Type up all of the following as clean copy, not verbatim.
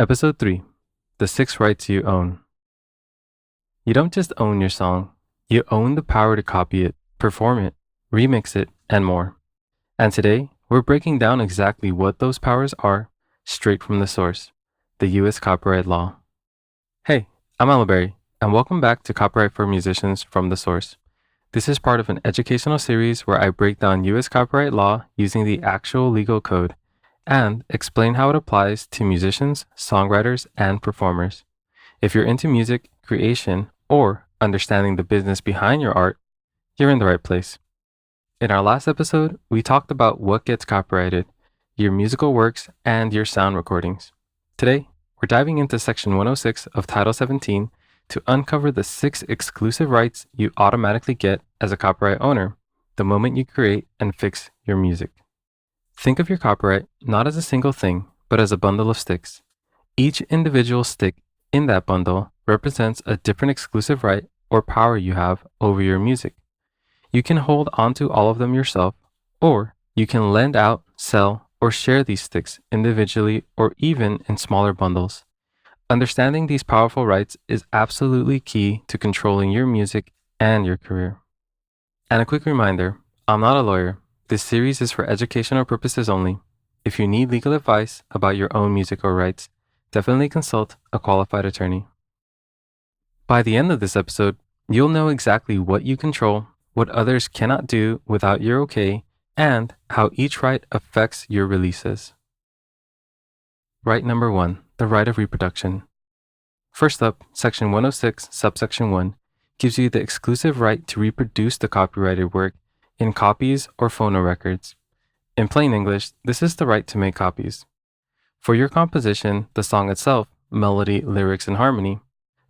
Episode 3 The 6 Rights You Own. You don't just own your song, you own the power to copy it, perform it, remix it, and more. And today, we're breaking down exactly what those powers are, straight from the source, the U.S. copyright law. Hey, I'm Aliberry, and welcome back to Copyright for Musicians from the Source. This is part of an educational series where I break down U.S. copyright law using the actual legal code and explain how it applies to musicians, songwriters, and performers. If you're into music, creation, or understanding the business behind your art, you're in the right place. In our last episode, we talked about what gets copyrighted, your musical works, and your sound recordings. Today, we're diving into Section 106 of Title 17 to uncover the 6 exclusive rights you automatically get as a copyright owner the moment you create and fix your music. Think of your copyright not as a single thing, but as a bundle of sticks. Each individual stick in that bundle represents a different exclusive right or power you have over your music. You can hold onto all of them yourself, or you can lend out, sell, or share these sticks individually or even in smaller bundles. Understanding these powerful rights is absolutely key to controlling your music and your career. And a quick reminder, I'm not a lawyer. This series is for educational purposes only. If you need legal advice about your own music or rights, definitely consult a qualified attorney. By the end of this episode, you'll know exactly what you control, what others cannot do without your okay, and how each right affects your releases. Right number 1, the right of reproduction. First up, Section 106, subsection 1, gives you the exclusive right to reproduce the copyrighted work in copies or phonorecords. In plain English, this is the right to make copies. For your composition, the song itself, melody, lyrics, and harmony,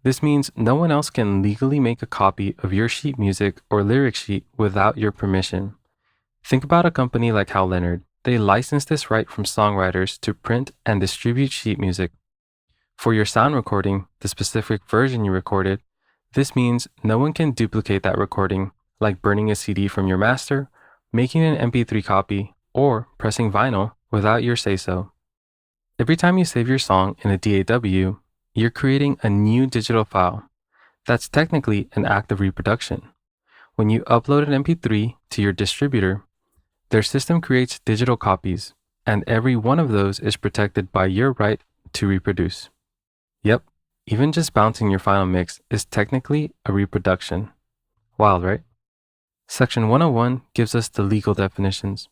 this means no one else can legally make a copy of your sheet music or lyric sheet without your permission. Think about a company like Hal Leonard. They license this right from songwriters to print and distribute sheet music. For your sound recording, the specific version you recorded, this means no one can duplicate that recording, like burning a CD from your master, making an MP3 copy, or pressing vinyl without your say-so. Every time you save your song in a DAW, you're creating a new digital file. That's technically an act of reproduction. When you upload an MP3 to your distributor, their system creates digital copies, and every one of those is protected by your right to reproduce. Yep, even just bouncing your final mix is technically a reproduction. Wild, right? Section 101 gives us the legal definitions.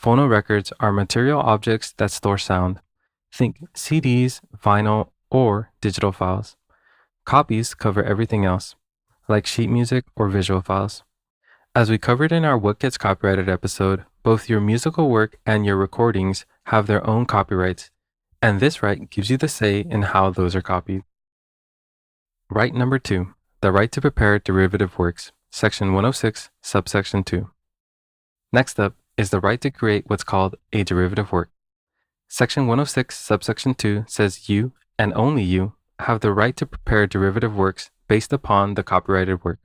Phonorecords are material objects that store sound. Think CDs, vinyl, or digital files. Copies cover everything else, like sheet music or visual files. As we covered in our What Gets Copyrighted episode, both your musical work and your recordings have their own copyrights, and this right gives you the say in how those are copied. Right number 2, the right to prepare derivative works. Section 106, subsection 2. Next up is the right to create what's called a derivative work. Section 106, subsection 2 says you, and only you, have the right to prepare derivative works based upon the copyrighted work.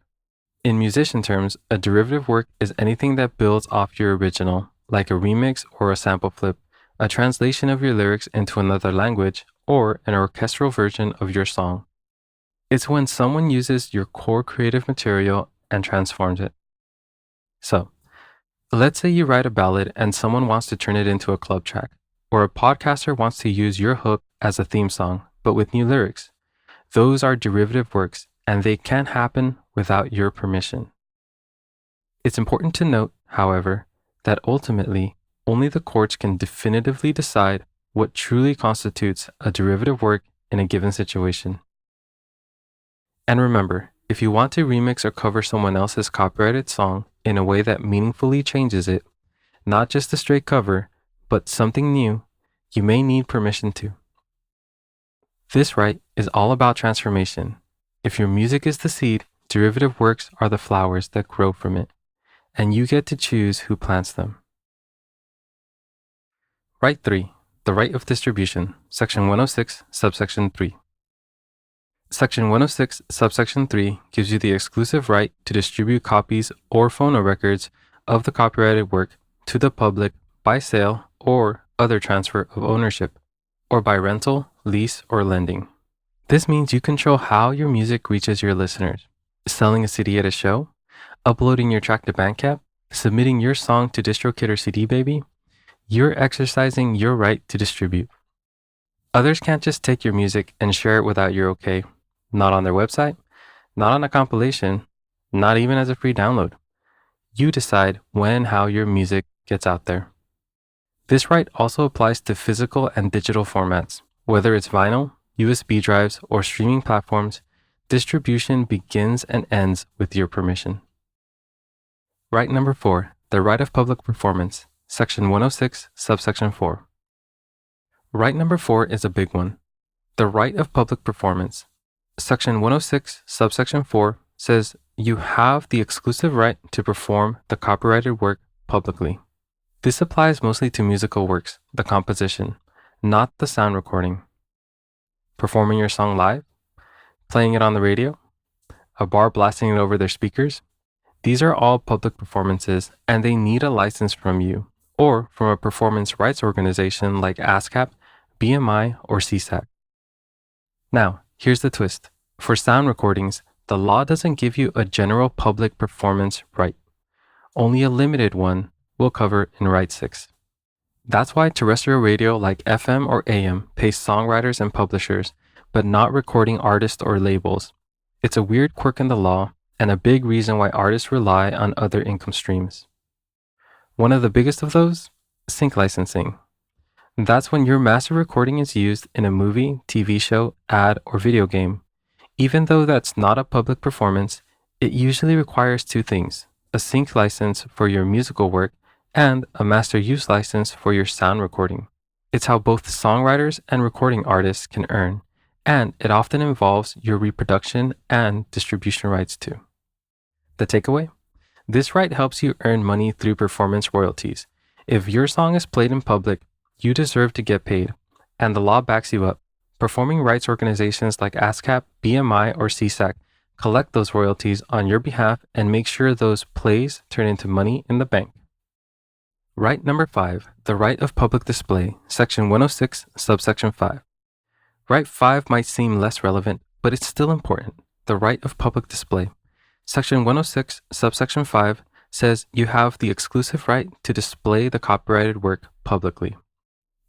In musician terms, a derivative work is anything that builds off your original, like a remix or a sample flip, a translation of your lyrics into another language, or an orchestral version of your song. It's when someone uses your core creative material and transforms it. So, let's say you write a ballad and someone wants to turn it into a club track, or a podcaster wants to use your hook as a theme song, but with new lyrics. Those are derivative works, and they can't happen without your permission. It's important to note, however, that ultimately, only the courts can definitively decide what truly constitutes a derivative work in a given situation. And remember, if you want to remix or cover someone else's copyrighted song in a way that meaningfully changes it, not just a straight cover, but something new, you may need permission to. This right is all about transformation. If your music is the seed, derivative works are the flowers that grow from it, and you get to choose who plants them. Right 3, the right of distribution, Section 106, subsection 3. Section 106, subsection 3 gives you the exclusive right to distribute copies or phonorecords of the copyrighted work to the public by sale or other transfer of ownership, or by rental, lease, or lending. This means you control how your music reaches your listeners. Selling a CD at a show, uploading your track to Bandcamp, submitting your song to DistroKid or CD Baby, you're exercising your right to distribute. Others can't just take your music and share it without your okay. Not on their website, not on a compilation, not even as a free download. You decide when and how your music gets out there. This right also applies to physical and digital formats. Whether it's vinyl, USB drives, or streaming platforms, distribution begins and ends with your permission. Right number 4, the right of public performance, Section 106, subsection 4. Right number 4 is a big one. The right of public performance. Section 106, subsection 4 says you have the exclusive right to perform the copyrighted work publicly. This applies mostly to musical works, the composition, not the sound recording. Performing your song live, playing it on the radio, a bar blasting it over their speakers. These are all public performances and they need a license from you or from a performance rights organization like ASCAP, BMI, or CSAC. Now, here's the twist. For sound recordings, the law doesn't give you a general public performance right. Only a limited one will cover in Right 6. That's why terrestrial radio like FM or AM pays songwriters and publishers, but not recording artists or labels. It's a weird quirk in the law and a big reason why artists rely on other income streams. One of the biggest of those, sync licensing. That's when your master recording is used in a movie, TV show, ad, or video game. Even though that's not a public performance, it usually requires two things, a sync license for your musical work and a master use license for your sound recording. It's how both songwriters and recording artists can earn, and it often involves your reproduction and distribution rights too. The takeaway? This right helps you earn money through performance royalties. If your song is played in public, you deserve to get paid, and the law backs you up. Performing rights organizations like ASCAP, BMI, or CSAC collect those royalties on your behalf and make sure those plays turn into money in the bank. Right number 5, the right of public display, Section 106, subsection 5. Right 5 might seem less relevant, but it's still important. The right of public display. Section 106, subsection 5 says you have the exclusive right to display the copyrighted work publicly.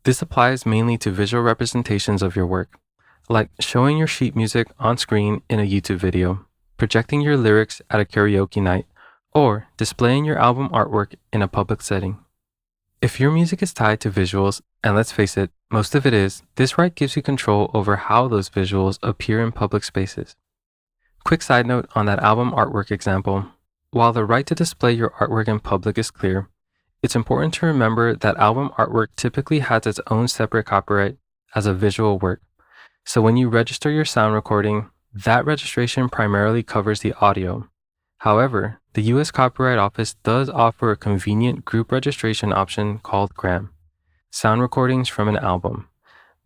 This applies mainly to visual representations of your work, like showing your sheet music on screen in a YouTube video, projecting your lyrics at a karaoke night, or displaying your album artwork in a public setting. If your music is tied to visuals, and let's face it, most of it is, this right gives you control over how those visuals appear in public spaces. Quick side note on that album artwork example. While the right to display your artwork in public is clear, it's important to remember that album artwork typically has its own separate copyright as a visual work. So when you register your sound recording, that registration primarily covers the audio. However, the U.S. Copyright Office does offer a convenient group registration option called GRAM, Sound Recordings from an Album,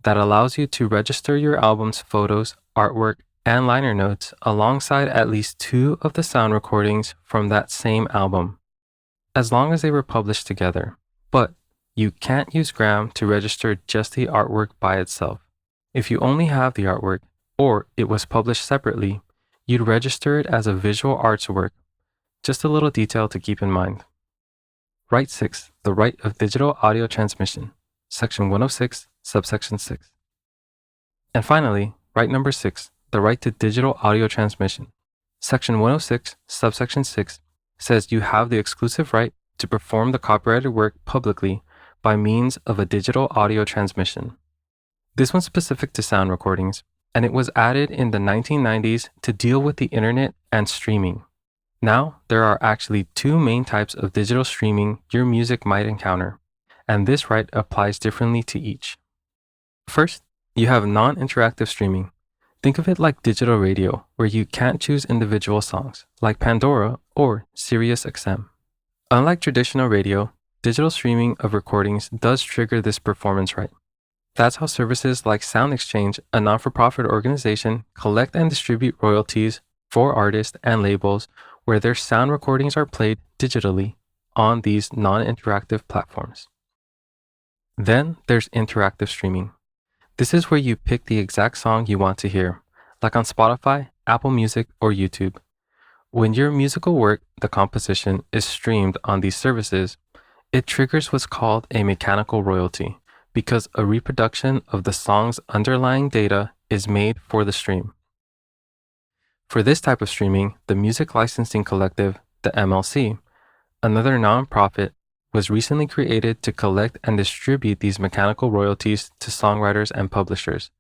that allows you to register your album's photos, artwork, and liner notes alongside at least 2 of the sound recordings from that same album, as long as they were published together. But you can't use GRAM to register just the artwork by itself. If you only have the artwork, or it was published separately, you'd register it as a visual arts work. Just a little detail to keep in mind. Right 6, the right of digital audio transmission, Section 106, subsection 6. And finally, right number 6, the right to digital audio transmission. Section 106, subsection 6 says you have the exclusive right to perform the copyrighted work publicly by means of a digital audio transmission. This one's specific to sound recordings, and it was added in the 1990s to deal with the internet and streaming. Now, there are actually 2 main types of digital streaming your music might encounter, and this right applies differently to each. First, you have non-interactive streaming. Think of it like digital radio, where you can't choose individual songs, like Pandora or SiriusXM. Unlike traditional radio, digital streaming of recordings does trigger this performance right. That's how services like SoundExchange, a non-for-profit organization, collect and distribute royalties for artists and labels where their sound recordings are played digitally on these non-interactive platforms. Then there's interactive streaming. This is where you pick the exact song you want to hear, like on Spotify, Apple Music, or YouTube. When your musical work, the composition, is streamed on these services, it triggers what's called a mechanical royalty because a reproduction of the song's underlying data is made for the stream. For this type of streaming, the Music Licensing Collective, the MLC, another nonprofit, was recently created to collect and distribute these mechanical royalties to songwriters and publishers.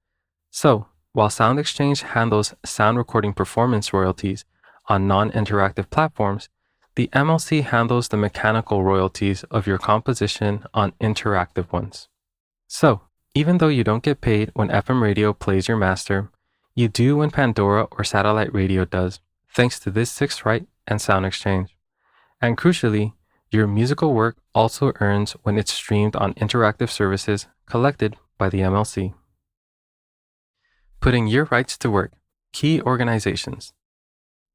So, while SoundExchange handles sound recording performance royalties on non-interactive platforms, the MLC handles the mechanical royalties of your composition on interactive ones. So, even though you don't get paid when FM radio plays your master, you do when Pandora or satellite radio does, thanks to this sixth right and SoundExchange. And crucially, your musical work also earns when it's streamed on interactive services collected by the MLC. Putting your rights to work. Key organizations.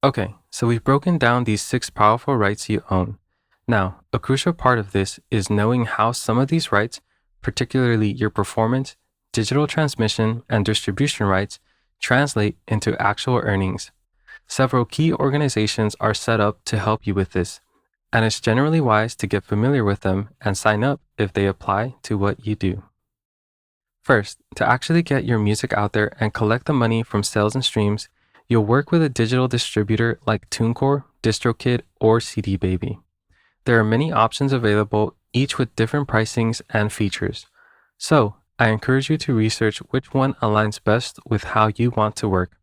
Okay, so we've broken down these 6 powerful rights you own. Now, a crucial part of this is knowing how some of these rights, particularly your performance, digital transmission, and distribution rights, translate into actual earnings. Several key organizations are set up to help you with this, and it's generally wise to get familiar with them and sign up if they apply to what you do. First, to actually get your music out there and collect the money from sales and streams, you'll work with a digital distributor like TuneCore, DistroKid, or CD Baby. There are many options available, each with different pricings and features. So, I encourage you to research which one aligns best with how you want to work.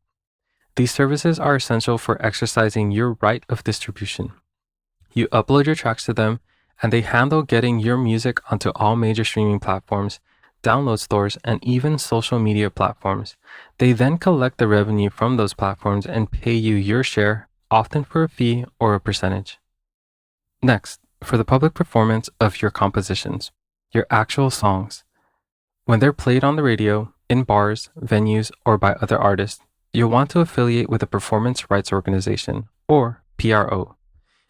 These services are essential for exercising your right of distribution. You upload your tracks to them, and they handle getting your music onto all major streaming platforms, download stores, and even social media platforms. They then collect the revenue from those platforms and pay you your share, often for a fee or a percentage. Next, for the public performance of your compositions, your actual songs. When they're played on the radio, in bars, venues, or by other artists, you'll want to affiliate with a performance rights organization, or PRO.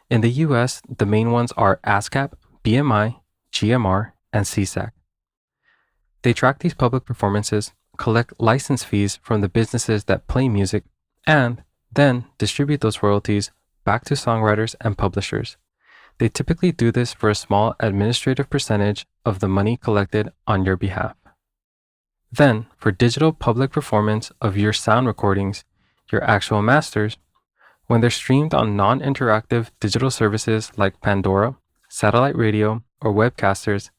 In the U.S., the main ones are ASCAP, BMI, GMR, and CSAC. They track these public performances, collect license fees from the businesses that play music, and then distribute those royalties back to songwriters and publishers. They typically do this for a small administrative percentage of the money collected on your behalf. Then, for digital public performance of your sound recordings, your actual masters, when they're streamed on non-interactive digital services like Pandora, satellite radio, or webcasters,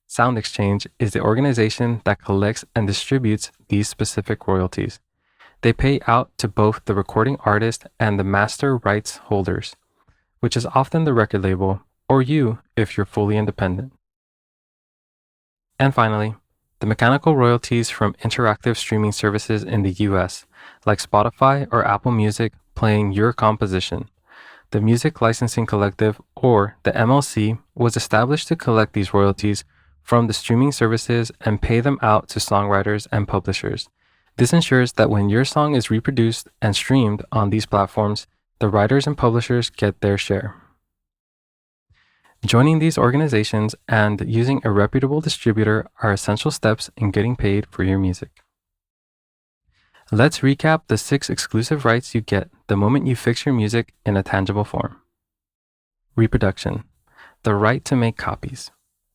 SoundExchange is the organization that collects and distributes these specific royalties. They pay out to both the recording artist and the master rights holders, which is often the record label, or you if you're fully independent. And finally, the mechanical royalties from interactive streaming services in the US, like Spotify or Apple Music, playing your composition. The Music Licensing Collective, or the MLC, was established to collect these royalties from the streaming services and pay them out to songwriters and publishers. This ensures that when your song is reproduced and streamed on these platforms, the writers and publishers get their share. Joining these organizations and using a reputable distributor are essential steps in getting paid for your music. Let's recap the 6 exclusive rights you get the moment you fix your music in a tangible form. Reproduction, the right to make copies.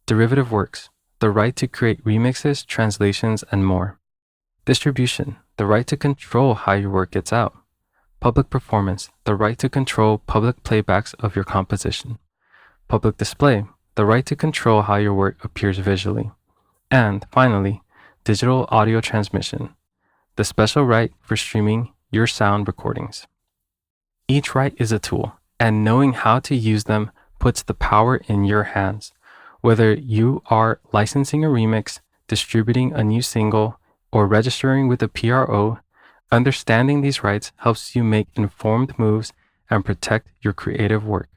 Derivative works, the right to create remixes, translations, and more. Distribution, the right to control how your work gets out. Public performance, the right to control public playbacks of your composition. Public display, the right to control how your work appears visually. And finally, digital audio transmission, the special right for streaming your sound recordings. Each right is a tool, and knowing how to use them puts the power in your hands. Whether you are licensing a remix, distributing a new single, or registering with a PRO, understanding these rights helps you make informed moves and protect your creative work.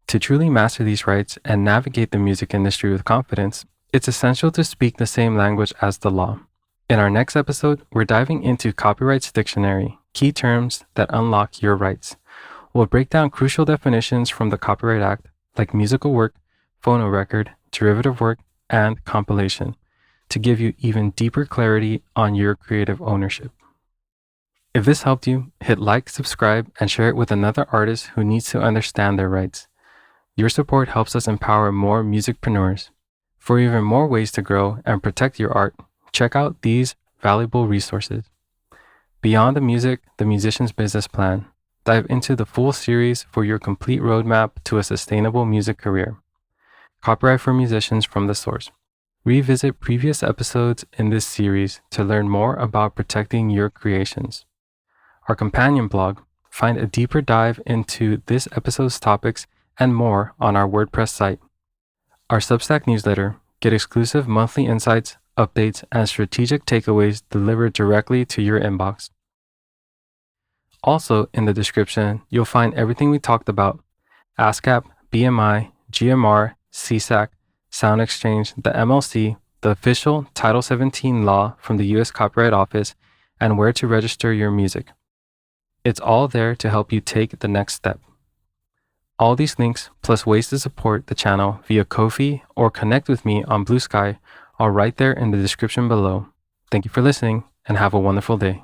To truly master these rights and navigate the music industry with confidence, it's essential to speak the same language as the law. In our next episode, we're diving into Copyright's Dictionary, key terms that unlock your rights. We'll break down crucial definitions from the Copyright Act, like musical work, phonorecord, derivative work, and compilation. to give you even deeper clarity on your creative ownership. If this helped you, hit like, subscribe, and share it with another artist who needs to understand their rights. Your support helps us empower more musicpreneurs. For even more ways to grow and protect your art, check out these valuable resources. Beyond the Music, the Musician's Business Plan. Dive into the full series for your complete roadmap to a sustainable music career. Copyright for Musicians from the Source. Revisit previous episodes in this series to learn more about protecting your creations. Our companion blog. Find a deeper dive into this episode's topics and more on our WordPress site. Our Substack newsletter. Get exclusive monthly insights, updates, and strategic takeaways delivered directly to your inbox. Also, in the description, you'll find everything we talked about: ASCAP, BMI, GMR, CSAC, SoundExchange, the MLC, the official Title 17 law from the U.S. Copyright Office, and where to register your music. It's all there to help you take the next step. All these links, plus ways to support the channel via Ko-fi or connect with me on Blue Sky, are right there in the description below. Thank you for listening and have a wonderful day.